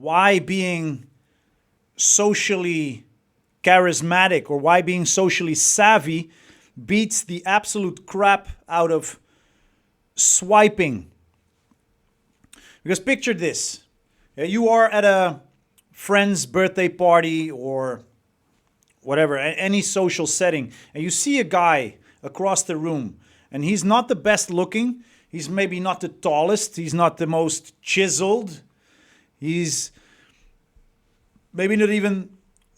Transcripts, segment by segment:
why being socially charismatic or why being socially savvy beats the absolute crap out of swiping. Because picture this. You are at a friend's birthday party or whatever, any social setting, and you see a guy across the room, and he's not the best looking, he's maybe not the tallest, he's not the most chiseled, he's maybe not even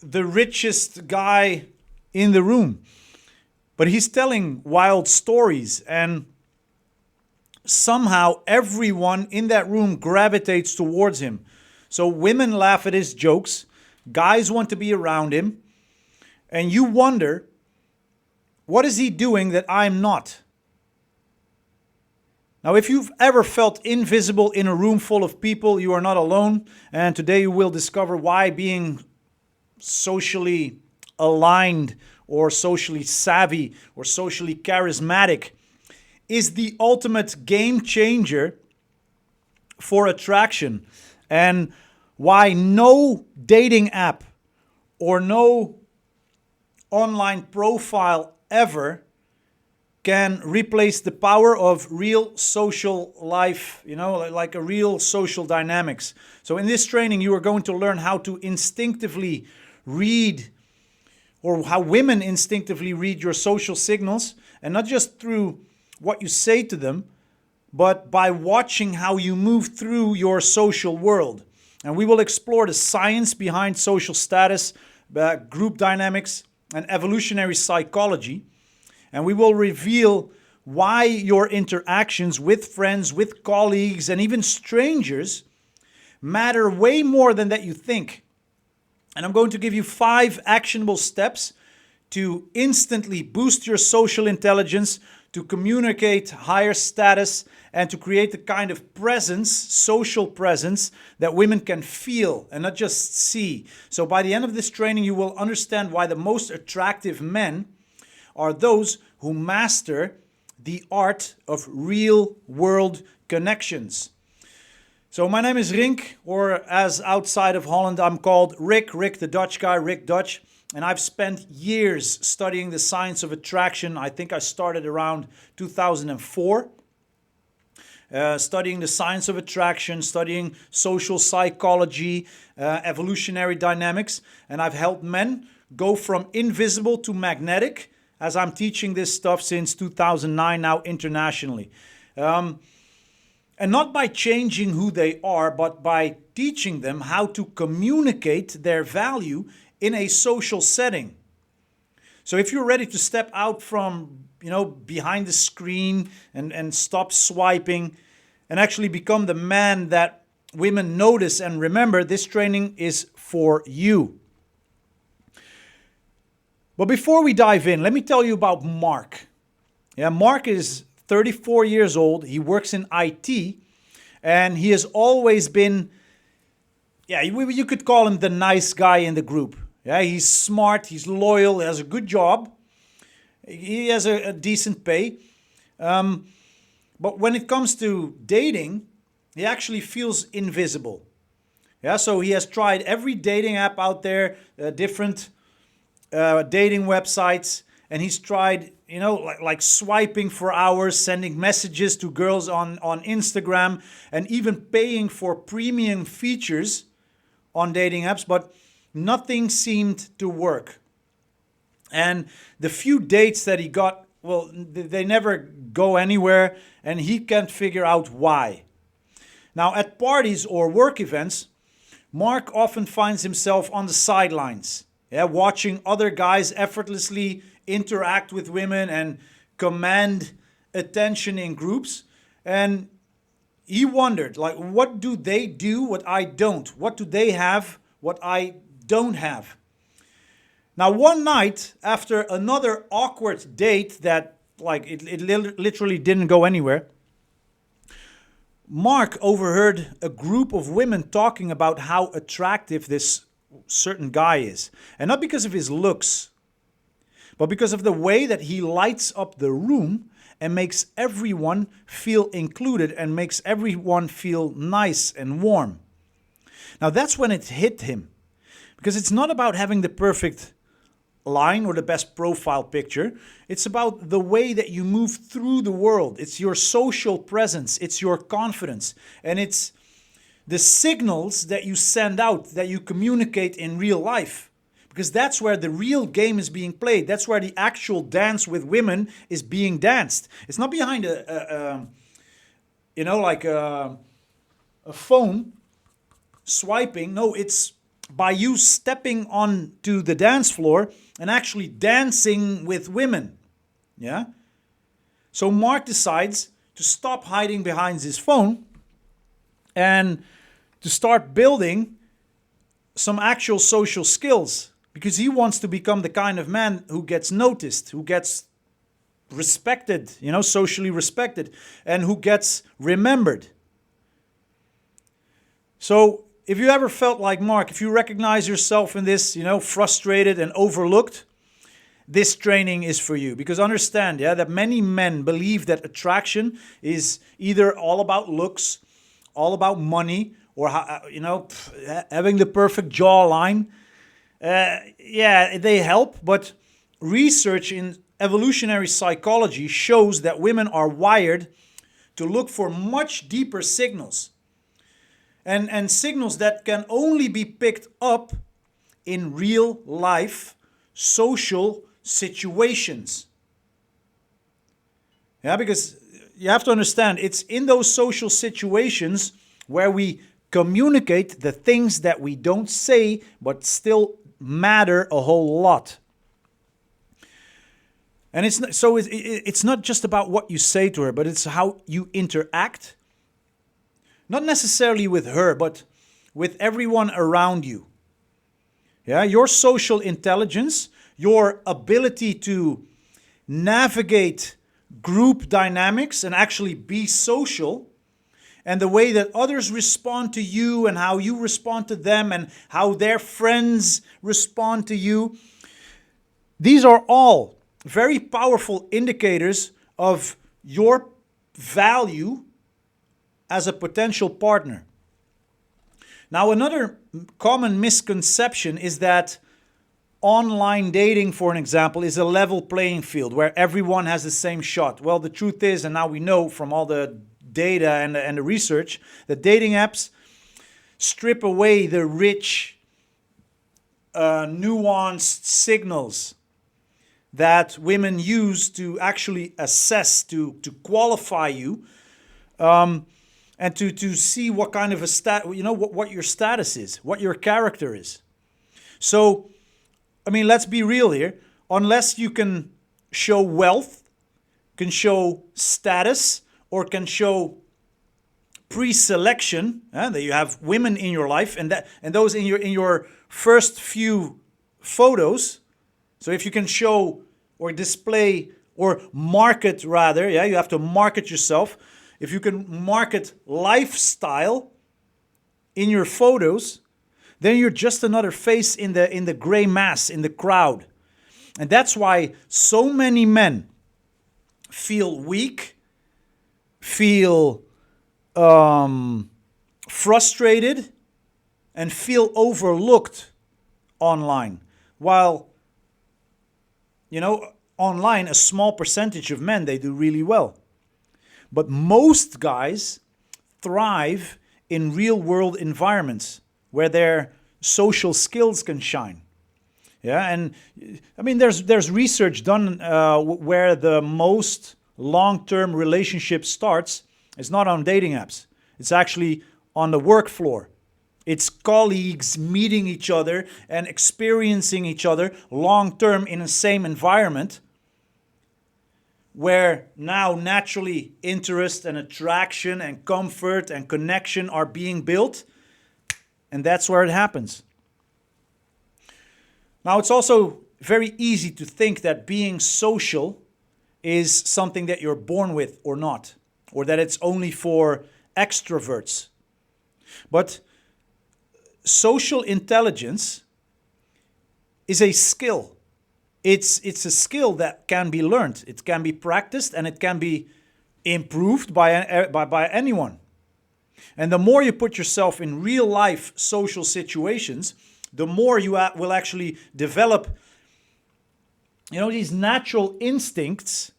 the richest guy in the room, but he's telling wild stories, and somehow everyone in that room gravitates towards him. So women laugh at his jokes, guys want to be around him, and you wonder, what is he doing that I'm not? Now, if you've ever felt invisible in a room full of people, you are not alone. And today you will discover why being socially aligned or socially savvy or socially charismatic is the ultimate game changer for attraction. And why no dating app or no online profile ever can replace the power of real social life, like a real social dynamics. So in this training, you are going to learn how to instinctively read, or how women instinctively read your social signals, and not just through what you say to them, but by watching how you move through your social world. And we will explore the science behind social status, group dynamics, and evolutionary psychology. And we will reveal why your interactions with friends, with colleagues, and even strangers matter way more than that you think. And I'm going to give you 5 actionable steps to instantly boost your social intelligence, to communicate higher status, and to create the kind of presence, social presence, that women can feel and not just see. So by the end of this training, you will understand why the most attractive men are those who master the art of real world connections. So my name is Rink, or as outside of Holland I'm called Rick the Dutch guy, Rick Dutch. And I've spent years studying the science of attraction. I think I started around 2004. Studying the science of attraction, studying social psychology, evolutionary dynamics. And I've helped men go from invisible to magnetic, as I'm teaching this stuff since 2009 now internationally. And not by changing who they are, but by teaching them how to communicate their value in a social setting. So if you're ready to step out from, behind the screen and stop swiping and actually become the man that women notice and remember, this training is for you. But before we dive in, let me tell you about Mark. Mark is 34 years old. He works in IT, and he has always been, you could call him the nice guy in the group. He's smart, he's loyal, he has a good job, he has a decent pay. But when it comes to dating, he actually feels invisible. So he has tried every dating app out there, different dating websites, and he's tried, like swiping for hours, sending messages to girls on Instagram, and even paying for premium features on dating apps, but nothing seemed to work. And the few dates that he got, they never go anywhere, and he can't figure out why. Now, at parties or work events, Mark often finds himself on the sidelines, watching other guys effortlessly interact with women and command attention in groups. And he wondered, what do they do what I don't? What do they have what I don't have? Now, one night after another awkward date that it literally didn't go anywhere, Mark overheard a group of women talking about how attractive this certain guy is. And not because of his looks, but because of the way that he lights up the room and makes everyone feel included and makes everyone feel nice and warm. Now that's when it hit him. Because it's not about having the perfect line or the best profile picture. It's about the way that you move through the world. It's your social presence. It's your confidence. And it's the signals that you send out, that you communicate in real life. Because that's where the real game is being played. That's where the actual dance with women is being danced. It's not behind a phone swiping. No, it's by you stepping onto the dance floor and actually dancing with women. Yeah? So Mark decides to stop hiding behind his phone and to start building some actual social skills, because he wants to become the kind of man who gets noticed, who gets respected, socially respected, and who gets remembered. So if you ever felt like Mark, if you recognize yourself in this, frustrated and overlooked, this training is for you. Because understand, that many men believe that attraction is either all about looks, all about money, or having the perfect jawline. They help, but research in evolutionary psychology shows that women are wired to look for much deeper signals. And signals that can only be picked up in real life social situations. Yeah, because you have to understand, it's in those social situations where we communicate the things that we don't say but still matter a whole lot. And it's not just about what you say to her, but it's how you interact. Not necessarily with her, but with everyone around you. Yeah, your social intelligence, your ability to navigate group dynamics and actually be social, and the way that others respond to you and how you respond to them and how their friends respond to you. These are all very powerful indicators of your value as a potential partner. Now, another common misconception is that online dating, for an example, is a level playing field where everyone has the same shot. Well, the truth is, and now we know from all the data and the research, that dating apps strip away the rich, nuanced signals that women use to actually assess, to qualify you, and to see what kind of what your status is, what your character is. So, let's be real here. Unless you can show wealth, can show status, or can show pre-selection, that you have women in your life, and those in your first few photos. So if you can show or display or market rather, you have to market yourself. If you can market lifestyle in your photos, then you're just another face in the gray mass, in the crowd. And that's why so many men feel weak, feel frustrated, and feel overlooked online. While, online, a small percentage of men, they do really well. But most guys thrive in real-world environments where their social skills can shine. Yeah, and there's research done where the most long-term relationship starts. It's not on dating apps. It's actually on the work floor. It's colleagues meeting each other and experiencing each other long-term in the same environment, where now naturally interest and attraction and comfort and connection are being built, and that's where it happens. Now, it's also very easy to think that being social is something that you're born with or not, or that it's only for extroverts. But social intelligence is a skill. It's a skill that can be learned. It can be practiced, and it can be improved by anyone. And the more you put yourself in real life social situations, the more you will actually develop, these natural instincts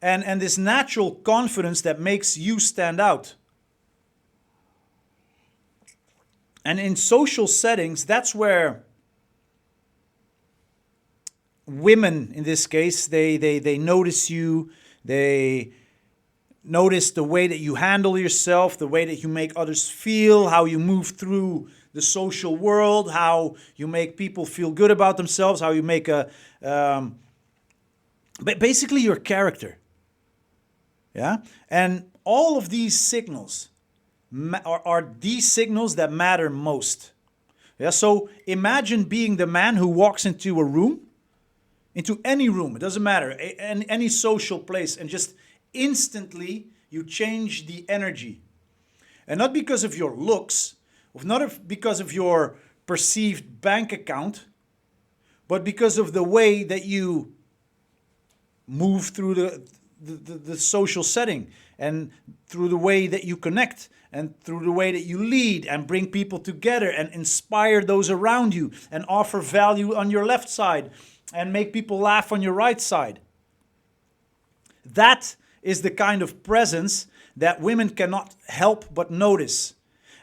and this natural confidence that makes you stand out. And in social settings, that's where women, in this case, they notice you, they notice the way that you handle yourself, the way that you make others feel, how you move through the social world, how you make people feel good about themselves, how you make basically your character. Yeah? And all of these signals are these signals that matter most. Yeah? So imagine being the man who walks into a room, into any room, it doesn't matter, any social place, and just instantly you change the energy. And not because of your looks, not because of your perceived bank account, but because of the way that you move through the social setting, and through the way that you connect, and through the way that you lead and bring people together and inspire those around you and offer value on your left side and make people laugh on your right side. That is the kind of presence that women cannot help but notice.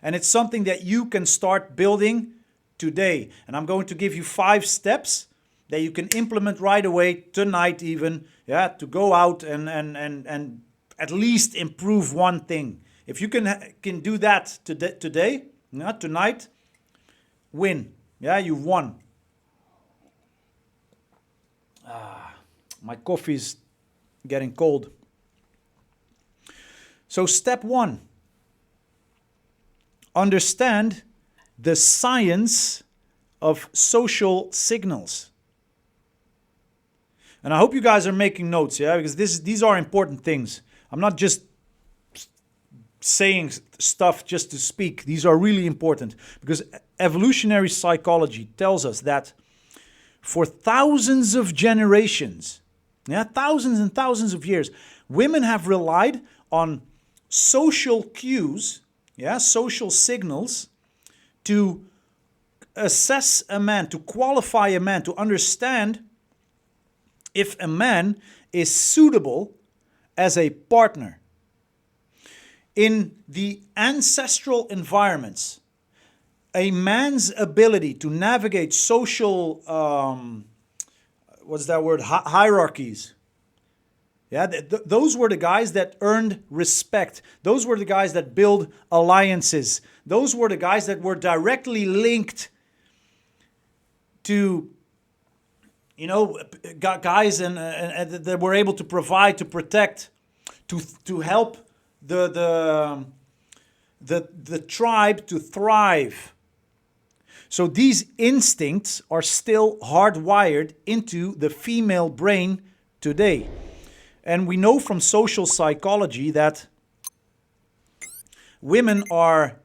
And it's something that you can start building today. And I'm going to give you 5 steps that you can implement right away, tonight even, to go out and at least improve one thing. If you can do that today, tonight, win. You've won. My coffee's getting cold. So step 1, understand the science of social signals. And I hope you guys are making notes, because these are important things. I'm not just saying stuff just to speak. These are really important, because evolutionary psychology tells us that for thousands of generations, thousands and thousands of years, women have relied on social cues, social signals, to assess a man, to qualify a man, to understand if a man is suitable as a partner. In the ancestral environments, a man's ability to navigate social, hierarchies. Those were the guys that earned respect. Those were the guys that build alliances. Those were the guys that were directly linked to, guys and that were able to provide, to protect, to help the tribe to thrive. So these instincts are still hardwired into the female brain today. And we know from social psychology that women are,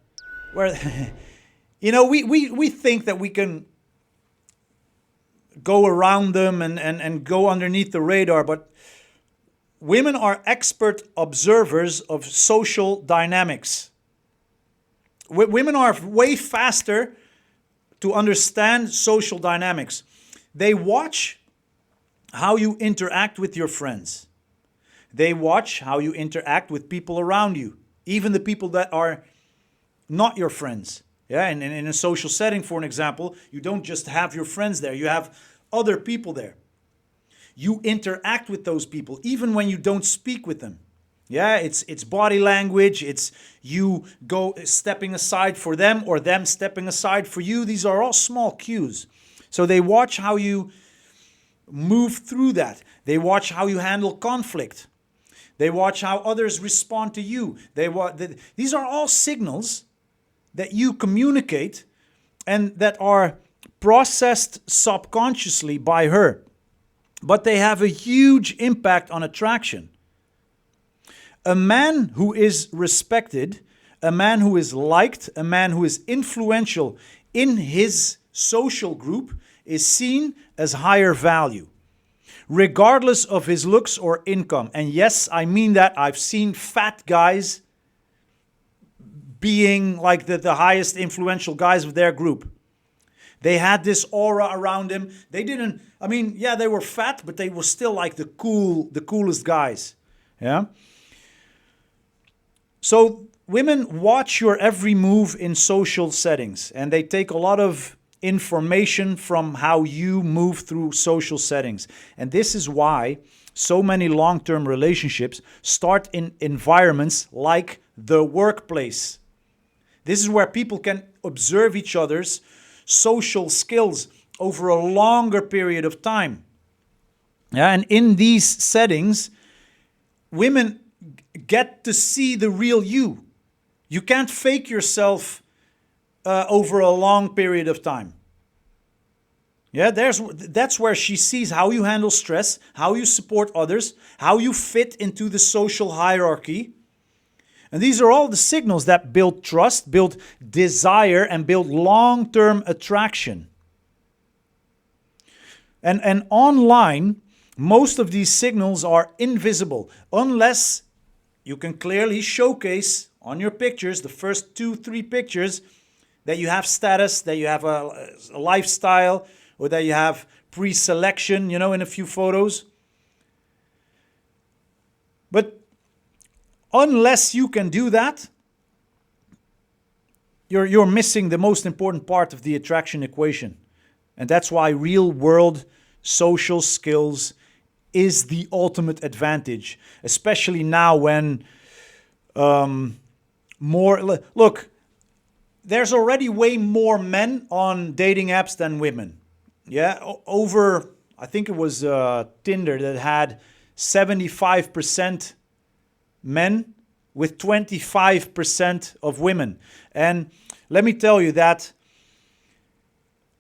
we think that we can go around them and go underneath the radar, but women are expert observers of social dynamics. Women are way faster to understand social dynamics. They watch how you interact with your friends. They watch how you interact with people around you, even the people that are not your friends. And in a social setting, for an example, you don't just have your friends there, you have other people there. You interact with those people, even when you don't speak with them. It's body language, it's you stepping aside for them or them stepping aside for you. These are all small cues. So they watch how you move through that. They watch how you handle conflict. They watch how others respond to you. These are all signals that you communicate and that are processed subconsciously by her. But they have a huge impact on attraction. A man who is respected, a man who is liked, a man who is influential in his social group is seen as higher value, regardless of his looks or income. And yes, I mean that. I've seen fat guys being like the highest influential guys of their group. They had this aura around them. They didn't, I mean, yeah, they were fat, but they were still like the coolest guys. Yeah. So women watch your every move in social settings, and they take a lot of information from how you move through social settings. And this is why so many long-term relationships start in environments like the workplace. This is where people can observe each other's social skills over a longer period of time. Yeah, and in these settings, women get to see the real you. You can't fake yourself over a long period of time. Yeah, that's where she sees how you handle stress, how you support others, how you fit into the social hierarchy. And these are all the signals that build trust, build desire, and build long-term attraction. And online, most of these signals are invisible, unless you can clearly showcase on your pictures, the first 2-3 pictures, that you have status, that you have a lifestyle, or that you have pre-selection, in a few photos. But unless you can do that, you're missing the most important part of the attraction equation. And that's why real world social skills is the ultimate advantage, especially now when look, there's already way more men on dating apps than women. Yeah, over, I think it was Tinder that had 75% men with 25% of women. And let me tell you that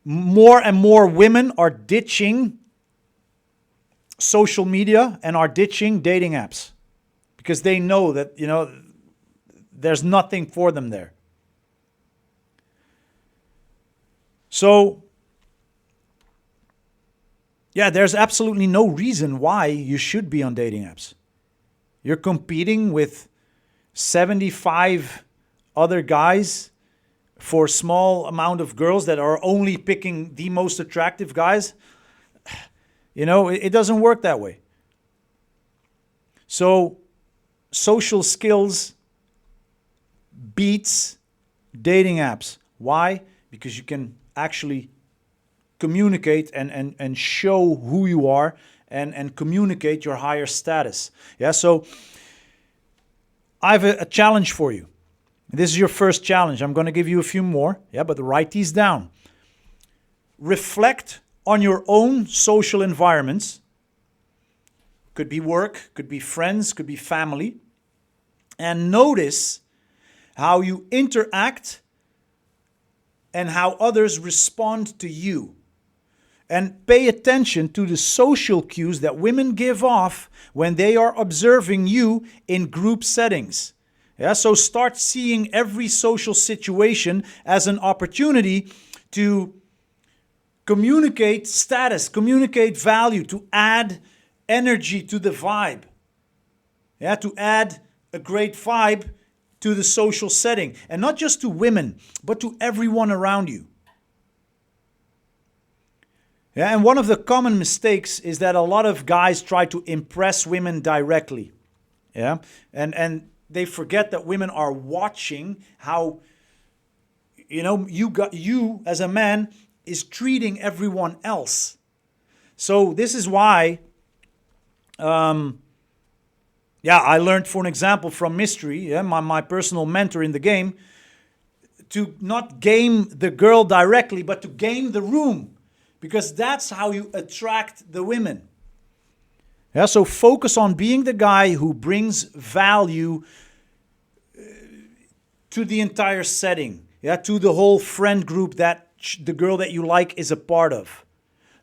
more and more women are ditching social media and are ditching dating apps because they know that, there's nothing for them there. So, yeah, there's absolutely no reason why you should be on dating apps. You're competing with 75 other guys for a small amount of girls that are only picking the most attractive guys. It doesn't work that way. So, social skills beats dating apps. Why? Because you can actually communicate and show who you are and communicate your higher status. Yeah, so I have a challenge for you. This is your first challenge. I'm going to give you a few more, but write these down. Reflect on your own social environments. Could be work, could be friends, could be family. And notice how you interact and how others respond to you. And pay attention to the social cues that women give off when they are observing you in group settings. Yeah, so start seeing every social situation as an opportunity to communicate status, communicate value, to add energy to the vibe. Yeah, to add a great vibe to the social setting. And not just to women, but to everyone around you. Yeah, and one of the common mistakes is that a lot of guys try to impress women directly. Yeah, and they forget that women are watching how, you as a man is treating everyone else. So this is why, I learned, for an example, from Mystery, my personal mentor in the game, to not game the girl directly, but to game the room. Because that's how you attract the women. Yeah, so focus on being the guy who brings value to the entire setting. Yeah, to the whole friend group that the girl that you like is a part of.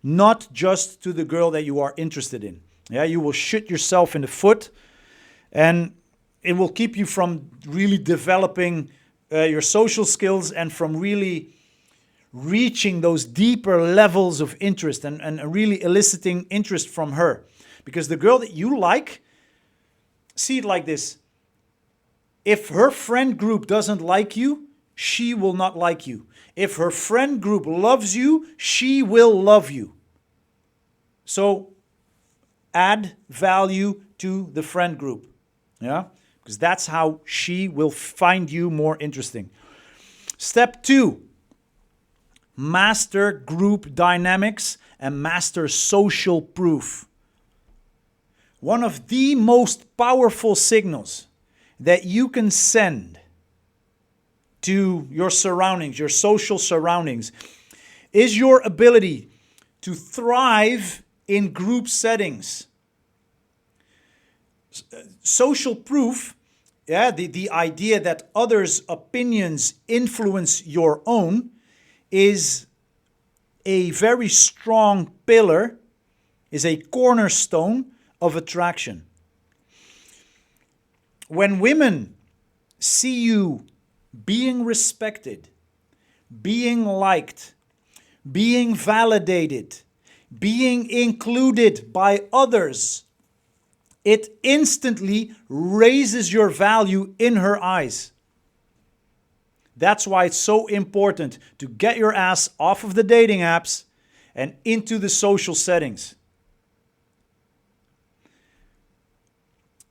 Not just to the girl that you are interested in. Yeah, you will shoot yourself in the foot, and it will keep you from really developing your social skills and from really reaching those deeper levels of interest and really eliciting interest from her. Because the girl that you like, see it like this. If her friend group doesn't like you, she will not like you. If her friend group loves you, she will love you. So add value to the friend group. Yeah? Because that's how she will find you more interesting. Step 2, master group dynamics and master social proof. One of the most powerful signals that you can send to your surroundings, your social surroundings, is your ability to thrive in group settings. Social proof, the idea that others' opinions influence your own, is a very strong pillar, is a cornerstone of attraction. When women see you being respected, being liked, being validated, being included by others, it instantly raises your value in her eyes. That's why it's so important to get your ass off of the dating apps and into the social settings.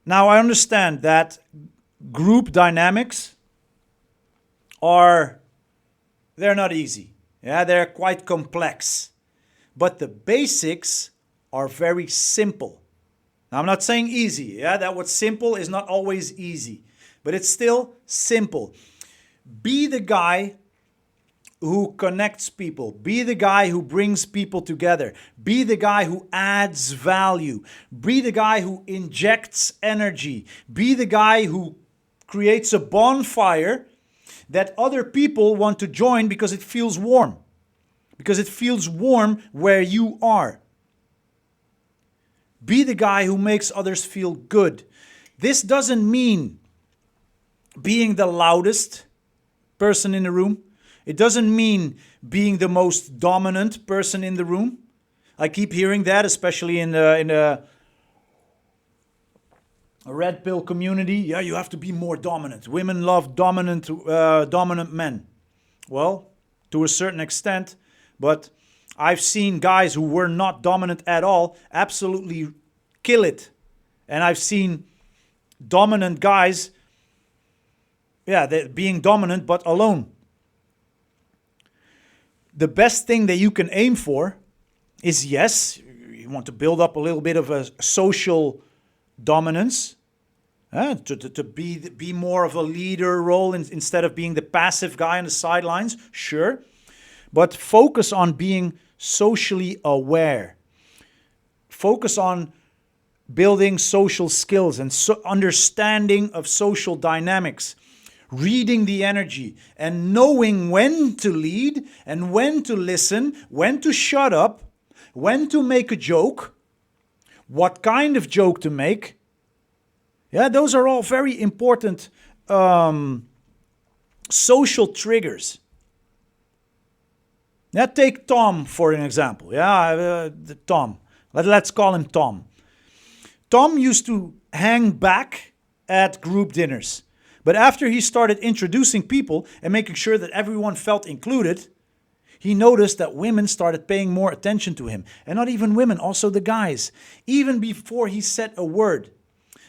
Now, I understand that group dynamics they're not easy. Yeah, they're quite complex. But the basics are very simple. Now, I'm not saying easy. Yeah, that what's simple is not always easy, but it's still simple. Be the guy who connects people. Be the guy who brings people together. Be the guy who adds value. Be the guy who injects energy. Be the guy who creates a bonfire that other people want to join because it feels warm. Because it feels warm where you are. Be the guy who makes others feel good. This doesn't mean being the loudest person in the room. It doesn't mean being the most dominant person in the room. I keep hearing that, especially in the red pill community. Yeah, you have to be more dominant. Women love dominant men. Well, to a certain extent, but I've seen guys who were not dominant at all absolutely kill it. And I've seen dominant guys, being dominant but alone. The best thing that you can aim for is, yes, you want to build up a little bit of a social dominance, to be more of a leader role instead of being the passive guy on the sidelines, sure. But focus on being socially aware. Focus on building social skills and understanding of social dynamics. Reading the energy and knowing when to lead and when to listen, when to shut up, when to make a joke, what kind of joke to make. Yeah, those are all very important social triggers. Now take Tom for an example. Tom. Let's call him Tom. Tom used to hang back at group dinners. But after he started introducing people and making sure that everyone felt included, he noticed that women started paying more attention to him. And not even women, also the guys. Even before he said a word.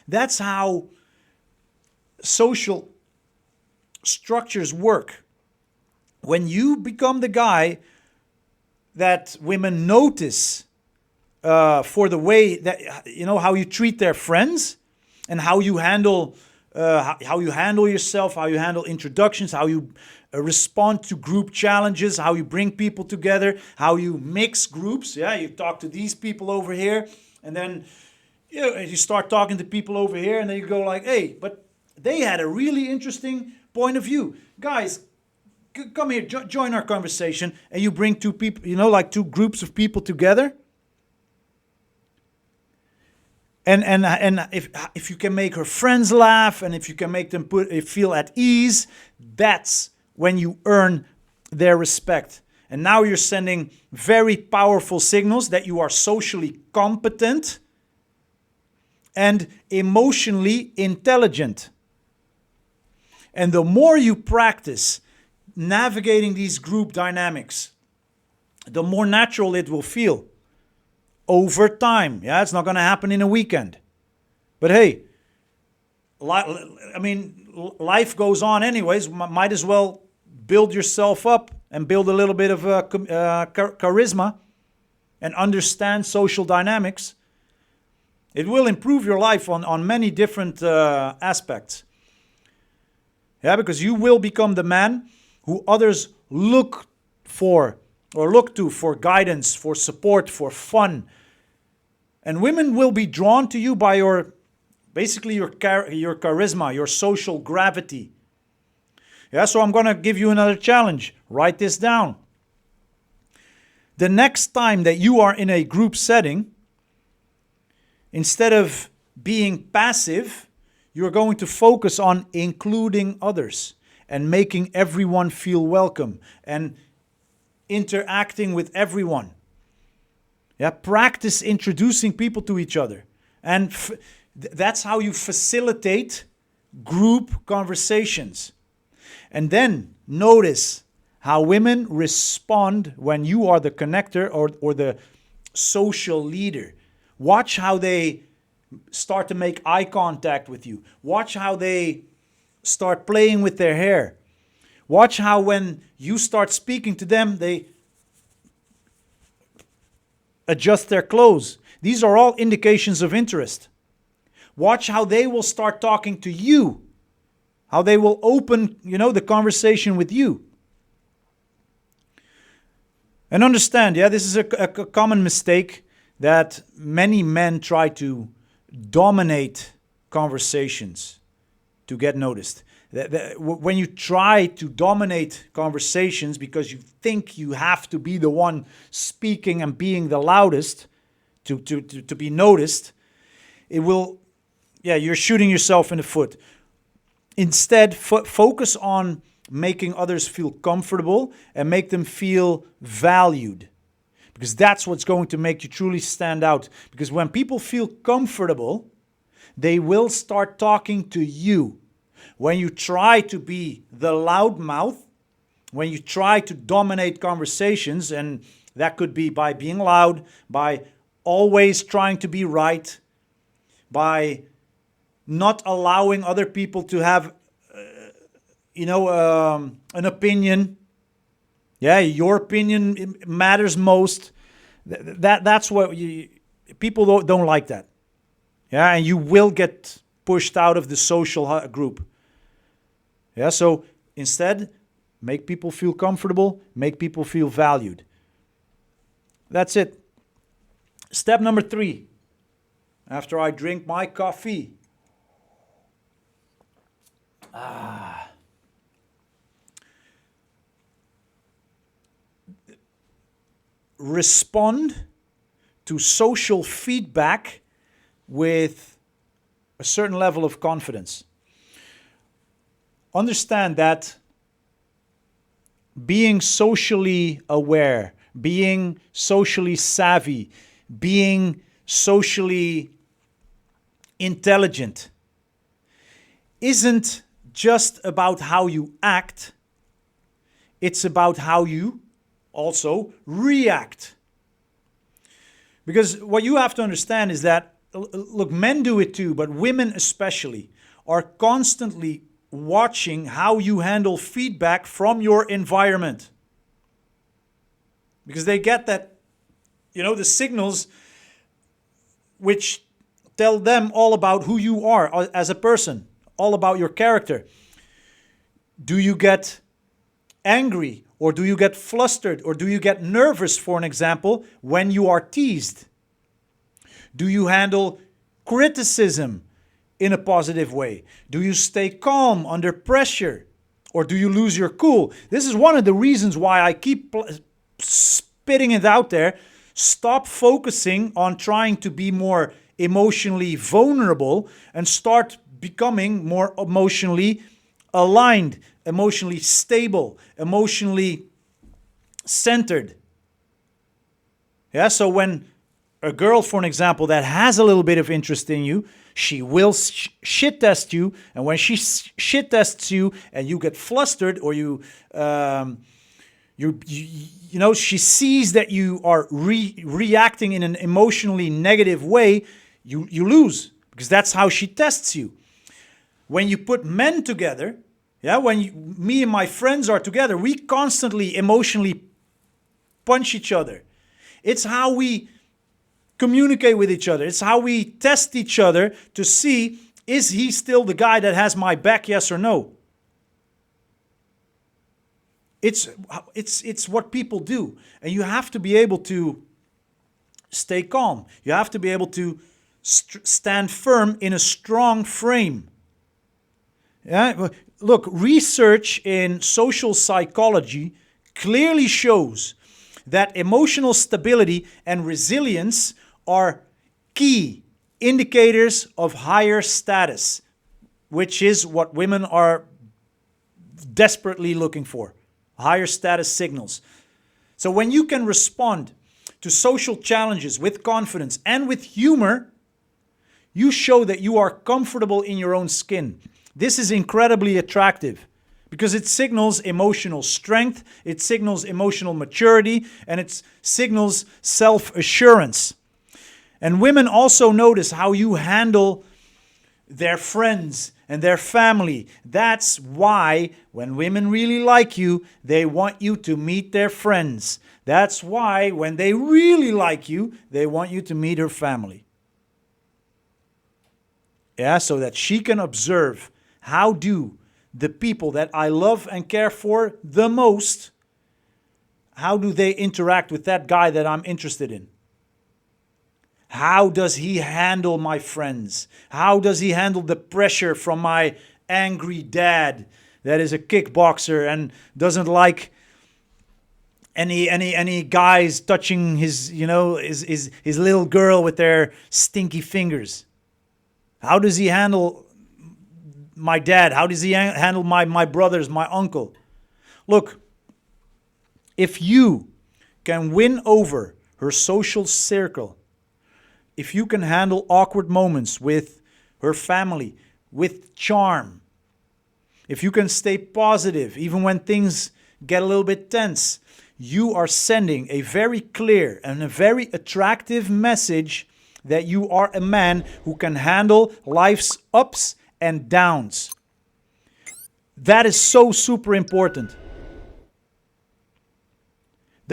That's how social structures work. When you become the guy that women notice for the way that, how you treat their friends and how you handle yourself, how you handle introductions, how you respond to group challenges, how you bring people together, how you mix groups. Yeah, you talk to these people over here, and then you start talking to people over here, and then you go like, hey, but they had a really interesting point of view. Guys, come here, join our conversation, and you bring two people, like two groups of people together. And if you can make her friends laugh, and if you can make them feel at ease, that's when you earn their respect. And now you're sending very powerful signals that you are socially competent and emotionally intelligent. And the more you practice navigating these group dynamics, the more natural it will feel over time. Yeah, it's not going to happen in a weekend. But hey, life goes on anyways. Might as well build yourself up and build a little bit of charisma and understand social dynamics. It will improve your life on many different aspects. Yeah, because you will become the man who others look for or look to for guidance, for support, for fun. And women will be drawn to you by your charisma, your social gravity. Yeah, so I'm going to give you another challenge. Write this down. The next time that you are in a group setting, instead of being passive, you're going to focus on including others and making everyone feel welcome and interacting with everyone. Yeah, practice introducing people to each other. And that's how you facilitate group conversations. And then notice how women respond when you are the connector or the social leader. Watch how they start to make eye contact with you. Watch how they start playing with their hair. Watch how when you start speaking to them, they adjust their clothes. These are all indications of interest. Watch how they will start talking to you. How they will open, the conversation with you. And understand, this is a common mistake that many men try to dominate conversations to get noticed. When you try to dominate conversations because you think you have to be the one speaking and being the loudest to be noticed, you're shooting yourself in the foot. Instead, focus on making others feel comfortable and make them feel valued. Because that's what's going to make you truly stand out. Because when people feel comfortable, they will start talking to you. When you try to be the loudmouth, when you try to dominate conversations, and that could be by being loud, by always trying to be right, by not allowing other people to have, an opinion. Yeah, your opinion matters most. That's what people don't like that. Yeah, and you will get pushed out of the social group. Yeah, so instead, make people feel comfortable, make people feel valued. That's it. Step number 3. After I drink my coffee. Respond to social feedback with a certain level of confidence. Understand that being socially aware, being socially savvy, being socially intelligent isn't just about how you act, it's about how you also react. Because what you have to understand is that, look, men do it too, but women especially are constantly watching how you handle feedback from your environment. Because they get that, the signals which tell them all about who you are as a person, all about your character. Do you get angry? Or do you get flustered? Or do you get nervous, for an example, when you are teased? Do you handle criticism in a positive way? Do you stay calm under pressure? Or do you lose your cool? This is one of the reasons why I keep spitting it out there. Stop focusing on trying to be more emotionally vulnerable and start becoming more emotionally aligned, emotionally stable, emotionally centered. Yeah, so when a girl, for an example, that has a little bit of interest in you, she will shit test you. And when she shit tests you and you get flustered, or she sees that you are reacting in an emotionally negative way, you lose, because that's how she tests you. When you put men together, me and my friends are together, we constantly emotionally punch each other. It's how we communicate with each other. It's how we test each other to see, is he still the guy that has my back, yes or no? It's what people do. And you have to be able to stay calm. You have to be able to stand firm in a strong frame. Yeah? Look, research in social psychology clearly shows that emotional stability and resilience are key indicators of higher status, which is what women are desperately looking for. Higher status signals. So when you can respond to social challenges with confidence and with humor, you show that you are comfortable in your own skin. This is incredibly attractive because it signals emotional strength, it signals emotional maturity, and it signals self-assurance. And women also notice how you handle their friends and their family. That's why when women really like you, they want you to meet their friends. That's why when they really like you, they want you to meet her family. Yeah, so that she can observe, how do the people that I love and care for the most, how do they interact with that guy that I'm interested in? How does he handle my friends? How does he handle the pressure from my angry dad that is a kickboxer and doesn't like any guys touching his little girl with their stinky fingers? How does he handle my dad? How does he handle my brothers, my uncle? Look, if you can win over her social circle, if you can handle awkward moments with her family with charm, if you can stay positive even when things get a little bit tense, you are sending a very clear and a very attractive message that you are a man who can handle life's ups and downs. That is so super important.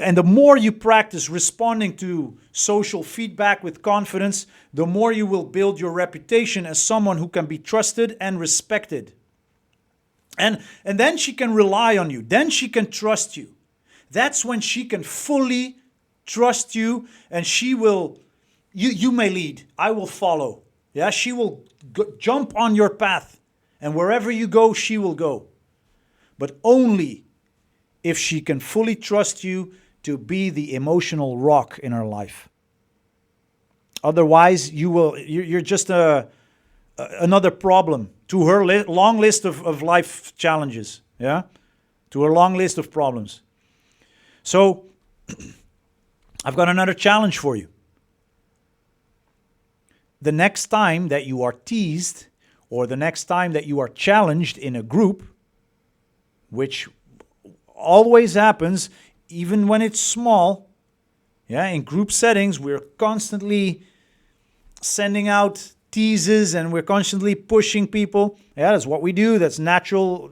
And the more you practice responding to social feedback with confidence, the more you will build your reputation as someone who can be trusted and respected. And then she can rely on you. Then she can trust you. That's when she can fully trust you, and she will, you may lead, I will follow. Yeah, she will jump on your path, and wherever you go, she will go. But only if she can fully trust you to be the emotional rock in her life. Otherwise, you're just another problem to her long list of life challenges. Yeah, to her long list of problems. So, I've got another challenge for you. The next time that you are teased, or the next time that you are challenged in a group, which always happens, even when it's small, yeah, in group settings, we're constantly sending out teases and we're constantly pushing people. Yeah, that's what we do. That's natural,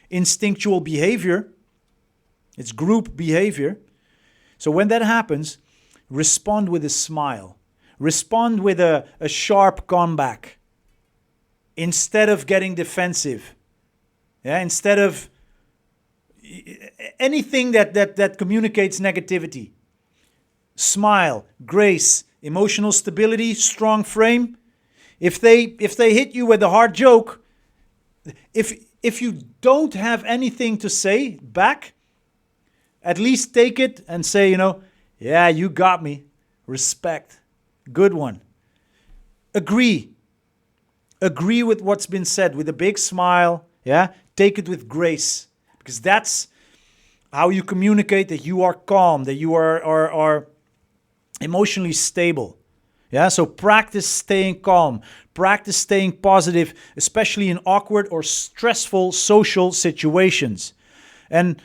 instinctual behavior. It's group behavior. So when that happens, respond with a smile. Respond with a sharp comeback. Instead of getting defensive. Yeah, instead of anything that communicates negativity. Smile, grace, emotional stability, strong frame. If they hit you with a hard joke, if you don't have anything to say back, at least take it and say, yeah, you got me. Respect. Good one. Agree. Agree with what's been said with a big smile. Yeah. Take it with grace. Because that's how you communicate that you are calm, that you are emotionally stable. Yeah, so practice staying calm, practice staying positive, especially in awkward or stressful social situations. And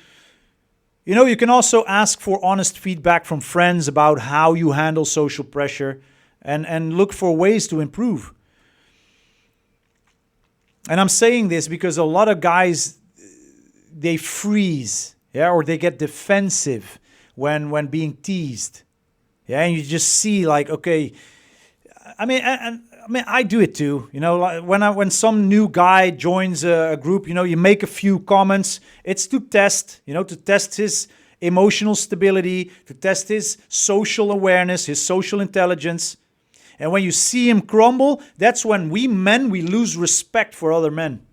you can also ask for honest feedback from friends about how you handle social pressure and look for ways to improve. And I'm saying this because a lot of guys, they freeze, yeah, or they get defensive when being teased. Yeah, and you just see like, okay, I do it too. Like when some new guy joins a group, you make a few comments. It's to test his emotional stability, to test his social awareness, his social intelligence. And when you see him crumble, that's when we lose respect for other men.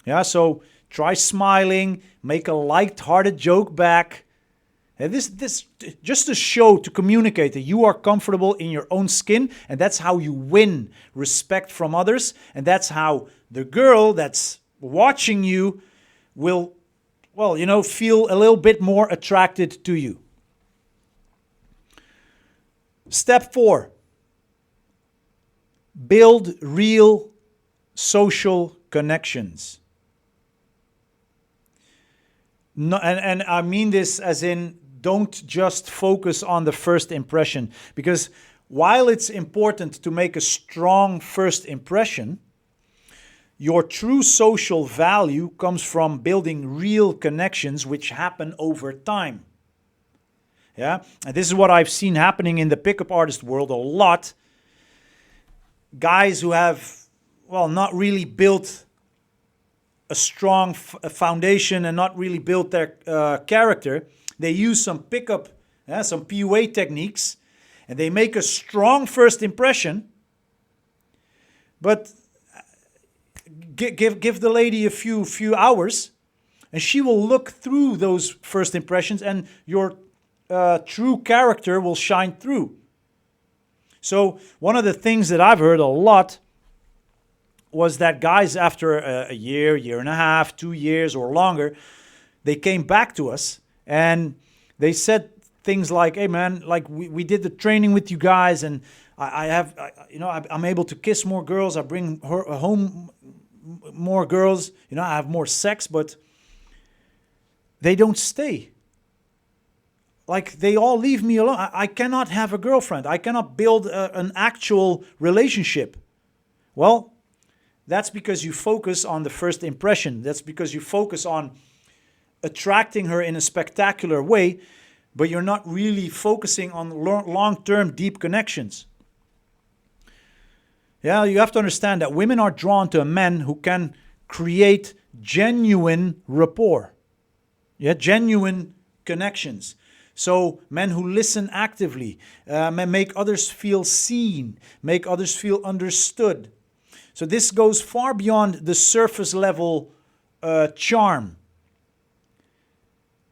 Yeah, so try smiling, make a light-hearted joke back. And this just to show, to communicate that you are comfortable in your own skin, and that's how you win respect from others, and that's how the girl that's watching you will, feel a little bit more attracted to you. Step 4, build real social connections. No, and I mean this as in, don't just focus on the first impression, because while it's important to make a strong first impression, your true social value comes from building real connections which happen over time. Yeah, and this is what I've seen happening in the pickup artist world a lot. Guys who have, not really built a strong foundation and not really built their character, they use some pickup, some PUA techniques, and they make a strong first impression. But give the lady a few hours, and she will look through those first impressions, and your true character will shine through. So one of the things that I've heard a lot was that guys, after a year and a half, 2 years or longer, they came back to us and they said things like, "Hey man, like we did the training with you guys, and I'm able to kiss more girls. I bring home more girls. I have more sex, but they don't stay. Like they all leave me alone. I cannot have a girlfriend. I cannot build an actual relationship." Well, that's because you focus on the first impression. That's because you focus on attracting her in a spectacular way, but you're not really focusing on long-term deep connections. Yeah, you have to understand that women are drawn to a man who can create genuine rapport. Yeah, genuine connections. So men who listen actively, make others feel seen, make others feel understood. So this goes far beyond the surface level charm.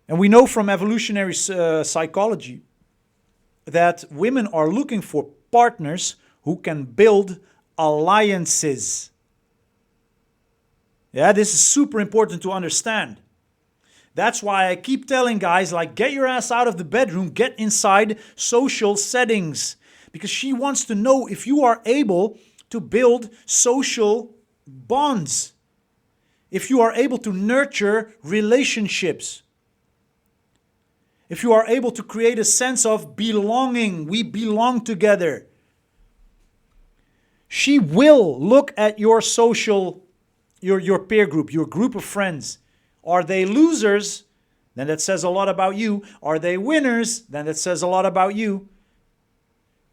And we know from evolutionary psychology that women are looking for partners who can build alliances. Yeah, this is super important to understand. That's why I keep telling guys, like, get your ass out of the bedroom, get inside social settings. Because she wants to know if you are able to build social bonds. If you are able to nurture relationships. If you are able to create a sense of belonging, we belong together. She will look at your social, your peer group, your group of friends. Are they losers? Then that says a lot about you. Are they winners? Then that says a lot about you.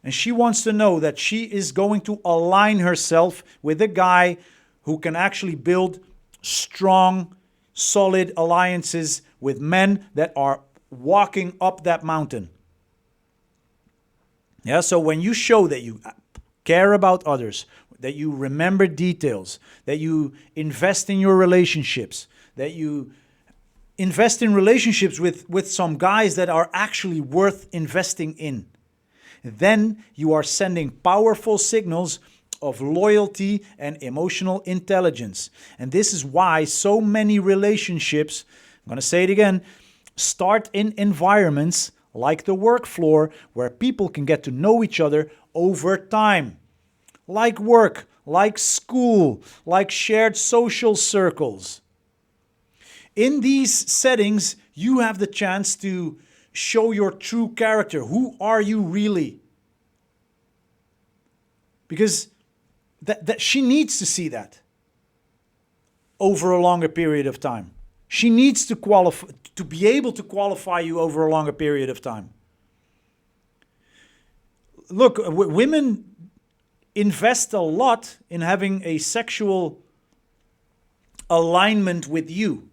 And she wants to know that she is going to align herself with a guy who can actually build strong, solid alliances with men that are walking up that mountain. Yeah, so when you show that you care about others, that you remember details, that you invest in your relationships, that you invest in relationships with some guys that are actually worth investing in, then you are sending powerful signals of loyalty and emotional intelligence. And this is why so many relationships, I'm going to say it again, Start in environments like the work floor where people can get to know each other over time. Like work, like school, like shared social circles. In these settings, you have the chance to show your true character. Who are you really? Because that she needs to see that over a longer period of time. She needs to qualify, to be able to qualify you over a longer period of time. Look, women invest a lot in having a sexual alignment with you.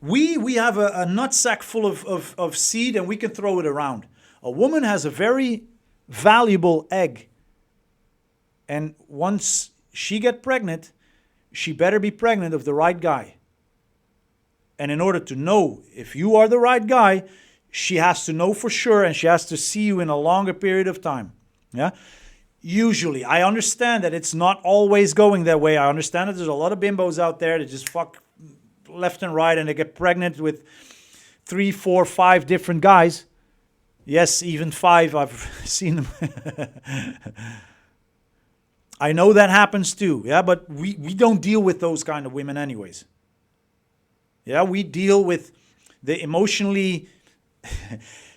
We have a nutsack full of seed and we can throw it around. A woman has a very valuable egg. And once she gets pregnant, she better be pregnant of the right guy. And in order to know if you are the right guy, she has to know for sure and she has to see you in a longer period of time. Yeah? Usually. I understand that it's not always going that way. I understand that there's a lot of bimbos out there that just fuck left and right and they get pregnant with 3, 4, 5 different guys. Yes, even 5. I've seen them. I know that happens too, yeah, but we don't deal with those kind of women anyways. Yeah, we deal with the emotionally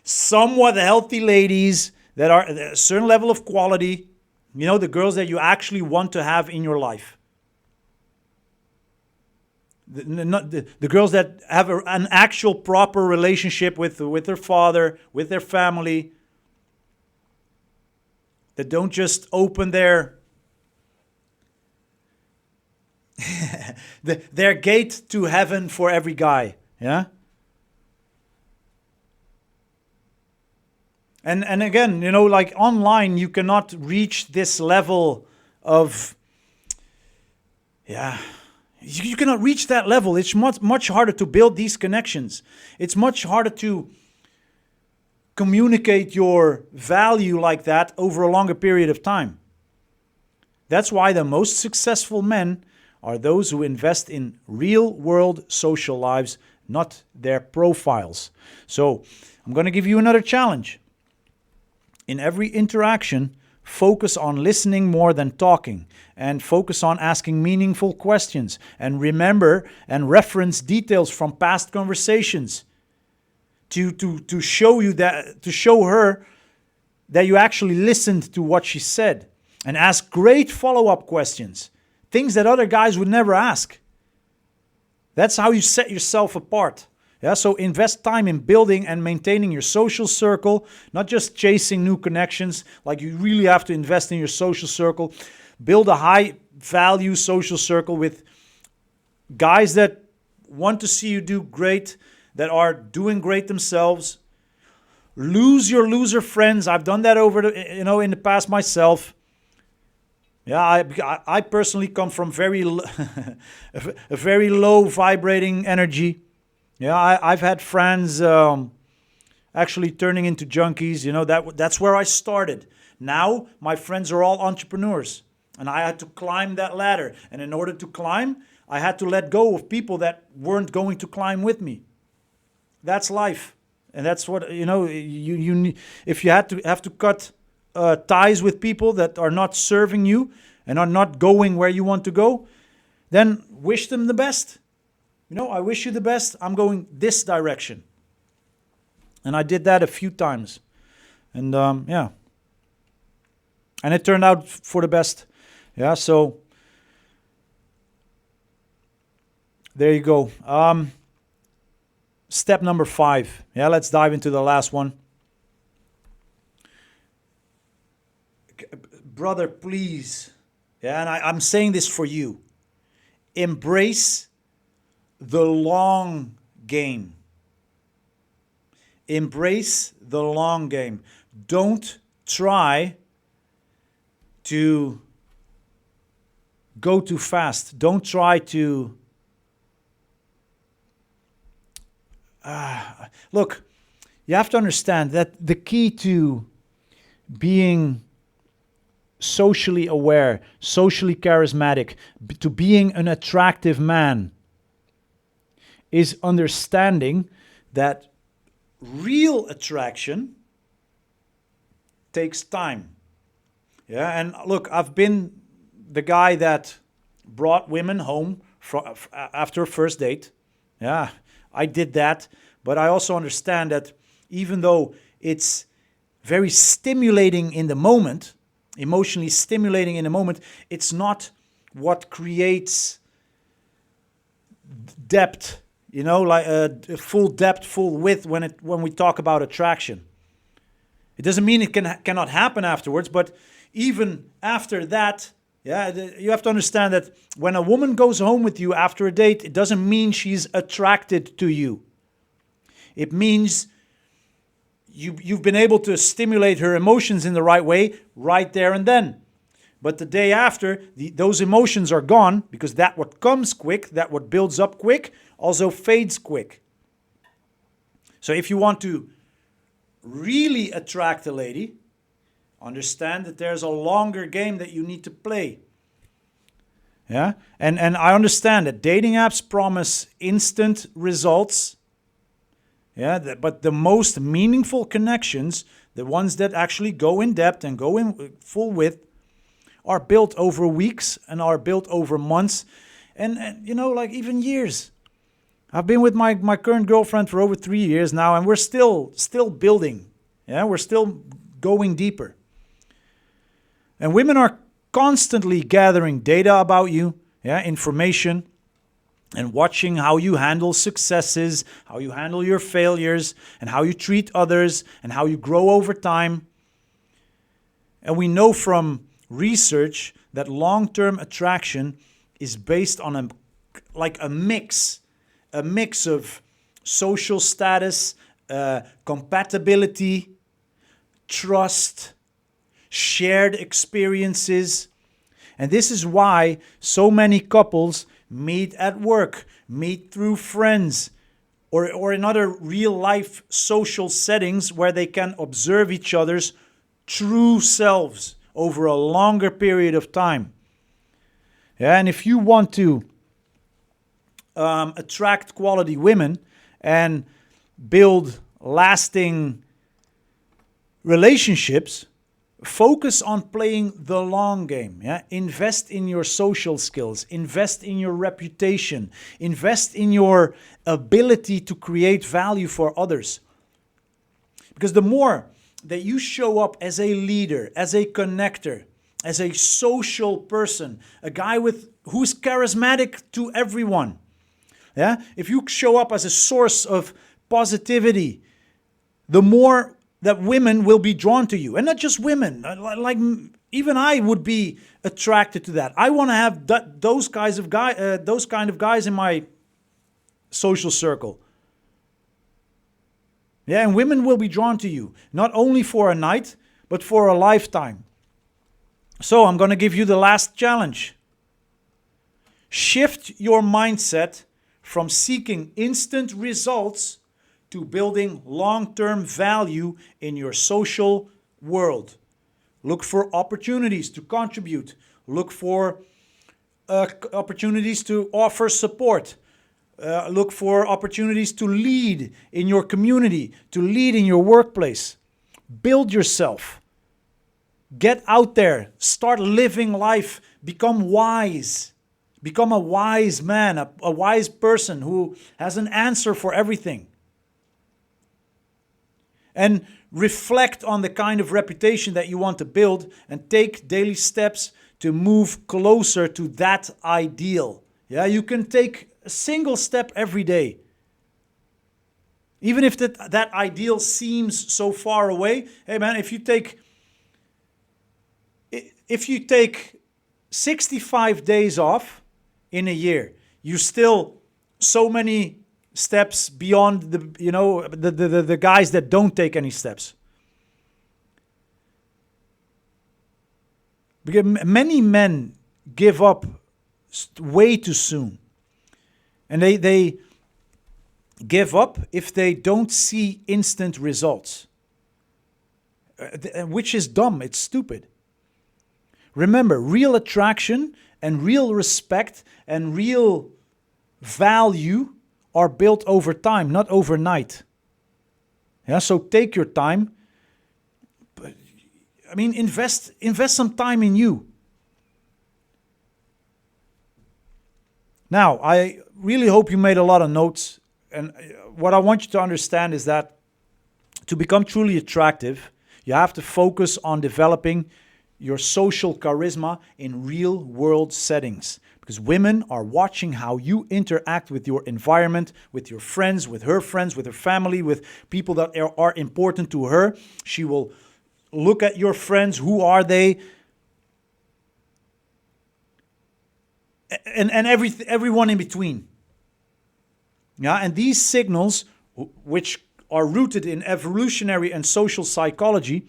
somewhat healthy ladies that are at a certain level of quality, you know, the girls that you actually want to have in your life. The girls that have an actual proper relationship with their father, with their family, that don't just open their their gate to heaven for every guy, yeah? And again, you know, like online, you cannot reach this level of, yeah, you cannot reach that level. It's much harder to build these connections. It's much harder to communicate your value like that over a longer period of time. That's why the most successful men are those who invest in real-world social lives, not their profiles. So I'm going to give you another challenge. In every interaction, focus on listening more than talking, and focus on asking meaningful questions, and remember and reference details from past conversations to show you that, to show her that you actually listened to what she said, and ask great follow-up questions. Things that other guys would never ask. That's how you set yourself apart. Yeah, so invest time in building and maintaining your social circle, not just chasing new connections. Like, you really have to invest in your social circle. Build a high value social circle with guys that want to see you do great, that are doing great themselves. Lose your loser friends. I've done that in the past myself. Yeah, I personally come from a very low vibrating energy. Yeah, I've had friends actually turning into junkies. You know, that's where I started. Now my friends are all entrepreneurs, and I had to climb that ladder. And in order to climb, I had to let go of people that weren't going to climb with me. That's life, and that's what you if you have to cut ties with people that are not serving you and are not going where you want to go, then wish them the best. You know, I wish you the best. I'm going this direction. And I did that a few times. And yeah. And it turned out for the best. Yeah, so there you go. Step number 5. Yeah, let's dive into the last one. Brother, please. Yeah, and I'm saying this for you. Embrace the long game. Embrace the long game. Don't try to go too fast. Don't try to... Look, you have to understand that the key to being socially aware, socially charismatic, to being an attractive man is understanding that real attraction takes time. Yeah, and look, I've been the guy that brought women home after a first date. Yeah, I did that, but I also understand that even though it's very stimulating in the moment, emotionally stimulating in the moment, it's not what creates depth, like full depth, full width when we talk about attraction. It doesn't mean it cannot happen afterwards, but even after that, yeah, you have to understand that when a woman goes home with you after a date, it doesn't mean she's attracted to you. It means you've been able to stimulate her emotions in the right way right there and then. But the day after, those emotions are gone, because that what comes quick, that what builds up quick, also fades quick. So if you want to really attract a lady, understand that there's a longer game that you need to play. Yeah? And I understand that dating apps promise instant results. Yeah, but the most meaningful connections, the ones that actually go in depth and go in full width, are built over weeks and are built over months and like even years. I've been with my current girlfriend for over 3 years now, and we're still building. Yeah, we're still going deeper. And women are constantly gathering data about you, yeah, information, and watching how you handle successes, how you handle your failures, and how you treat others, and how you grow over time. And we know from research that long-term attraction is based on a mix of social status, compatibility, trust, shared experiences. And this is why so many couples meet at work, meet through friends, or in other real-life social settings where they can observe each other's true selves over a longer period of time. Yeah, and if you want to attract quality women and build lasting relationships, focus on playing the long game. Yeah? Invest in your social skills, invest in your reputation, invest in your ability to create value for others. Because the more that you show up as a leader, as a connector, as a social person, a guy who's charismatic to everyone. Yeah? If you show up as a source of positivity, the more that women will be drawn to you. And not just women, like even I would be attracted to that. I want to have those kind of guys in my social circle. Yeah, and women will be drawn to you, not only for a night, but for a lifetime. So I'm going to give you the last challenge. Shift your mindset from seeking instant results to building long-term value in your social world. Look for opportunities to contribute. Look for opportunities to offer support. Look for opportunities to lead in your community, to lead in your workplace. Build yourself. Get out there. Start living life. Become wise. Become a wise man, a wise person who has an answer for everything. And reflect on the kind of reputation that you want to build and take daily steps to move closer to that ideal. Yeah, you can take a single step every day. Even if that ideal seems so far away, hey man, if you take 65 days off in a year, you still so many steps beyond the guys that don't take any steps. Because many men give up way too soon. And they give up if they don't see instant results. Which is dumb, it's stupid. Remember, real attraction and real respect and real value are built over time, not overnight. Yeah, so take your time. I mean, invest some time in you. Now, I really hope you made a lot of notes. And what I want you to understand is that to become truly attractive, you have to focus on developing your social charisma in real world settings. Because women are watching how you interact with your environment, with your friends, with her family, with people that are important to her. She will look at your friends. Who are they? And everyone in between. Yeah, and these signals, which are rooted in evolutionary and social psychology,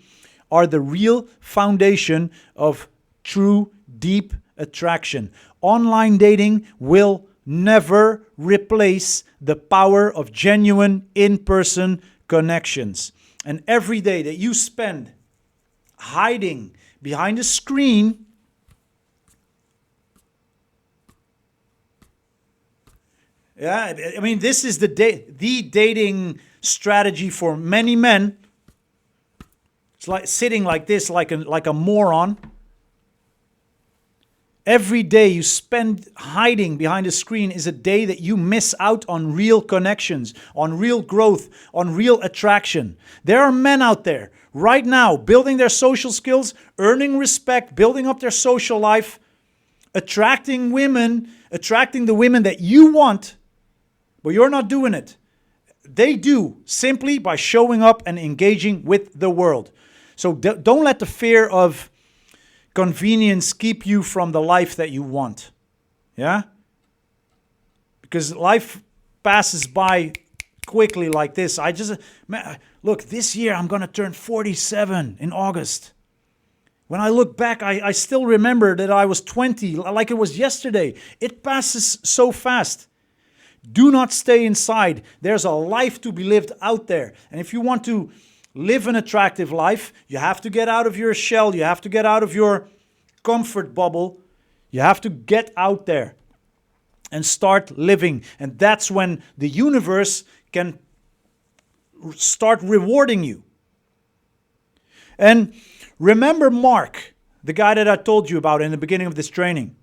are the real foundation of true deep attraction. Online dating will never replace the power of genuine in-person connections. And every day that you spend hiding behind a screen, yeah, I mean, this is the dating strategy for many men. It's like sitting like this, like a moron. Every day you spend hiding behind a screen is a day that you miss out on real connections, on real growth, on real attraction. There are men out there right now building their social skills, earning respect, building up their social life, attracting the women that you want, but you're not doing it. They do simply by showing up and engaging with the world. So don't let the fear of convenience keep you from the life that you want. Yeah? Because life passes by quickly like this. Look, this year I'm going to turn 47 in August. When I look back, I still remember that I was 20, like it was yesterday. It passes so fast. Do not stay inside. There's a life to be lived out there. And if you want to live an attractive life, you have to get out of your shell. You have to get out of your comfort bubble. You have to get out there and start living. And that's when the universe can start rewarding you. And remember Mark, the guy that I told you about in the beginning of this training.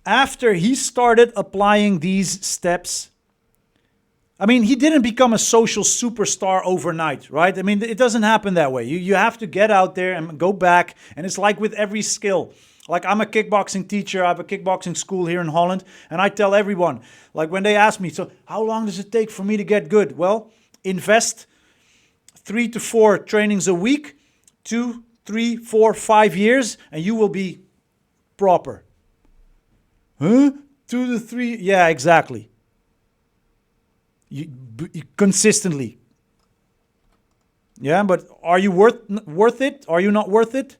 After he started applying these steps, I mean, he didn't become a social superstar overnight, right? I mean, it doesn't happen that way. You have to get out there and go back. And it's like with every skill. Like I'm a kickboxing teacher. I have a kickboxing school here in Holland. And I tell everyone, like when they ask me, so how long does it take for me to get good? Well, invest 3 to 4 trainings a week, 2, 3, 4, 5 years, and you will be proper. Huh? 2 to 3? Yeah, exactly. You consistently. Yeah, but are you worth it? Are you not worth it?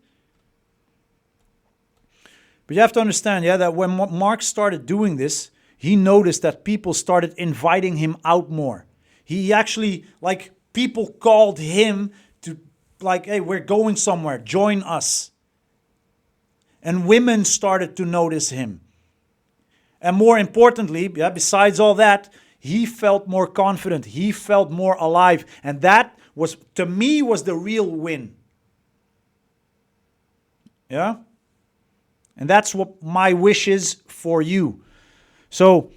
But you have to understand, yeah, that when Mark started doing this, he noticed that people started inviting him out more. He actually, like, people called him to, like, hey, we're going somewhere, join us. And women started to notice him. And more importantly, yeah, besides all that, he felt more confident. He felt more alive. And that was, to me, was the real win. Yeah? And that's what my wish is for you. So,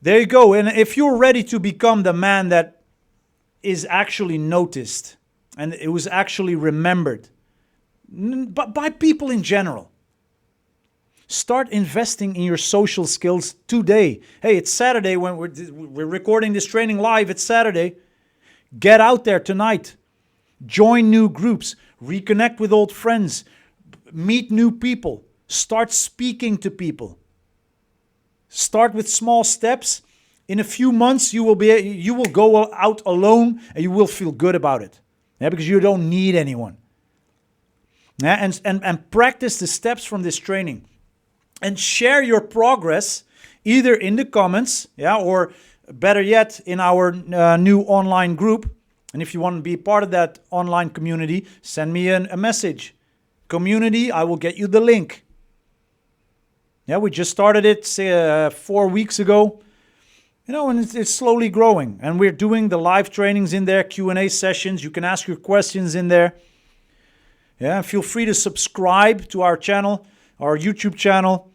there you go. And if you're ready to become the man that is actually noticed and it was actually remembered by people in general, start investing in your social skills today. Hey, it's Saturday when we're recording this training live. It's Saturday. Get out there tonight. Join new groups. Reconnect with old friends. Meet new people. Start speaking to people. Start with small steps. In a few months, you will go out alone and you will feel good about it. Yeah, because you don't need anyone. Yeah, and practice the steps from this training. And share your progress either in the comments, yeah, or better yet, in our new online group. And if you want to be part of that online community, send me a message. Community, I will get you the link. Yeah, we just started it 4 weeks ago. And it's slowly growing. And we're doing the live trainings in there, Q&A sessions. You can ask your questions in there. Yeah, feel free to subscribe to our channel, our YouTube channel,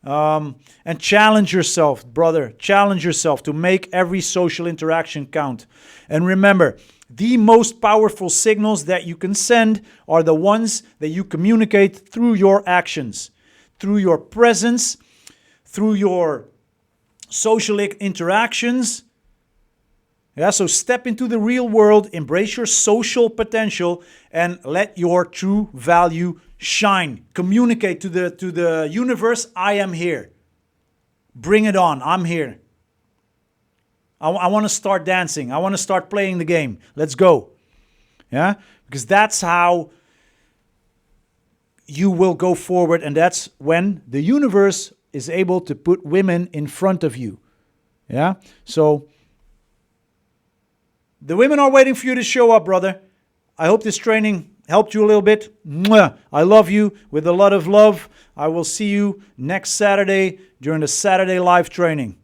and challenge yourself, brother. Challenge yourself to make every social interaction count. And remember, the most powerful signals that you can send are the ones that you communicate through your actions, through your presence, through your social interactions. Yeah, so step into the real world, embrace your social potential, and let your true value shine. Communicate to the universe, I am here. Bring it on, I'm here. I want to start dancing. I want to start playing the game. Let's go. Yeah, because that's how you will go forward, and that's when the universe is able to put women in front of you. Yeah, so the women are waiting for you to show up, brother. I hope this training helped you a little bit. Mwah. I love you with a lot of love. I will see you next Saturday during the Saturday live training.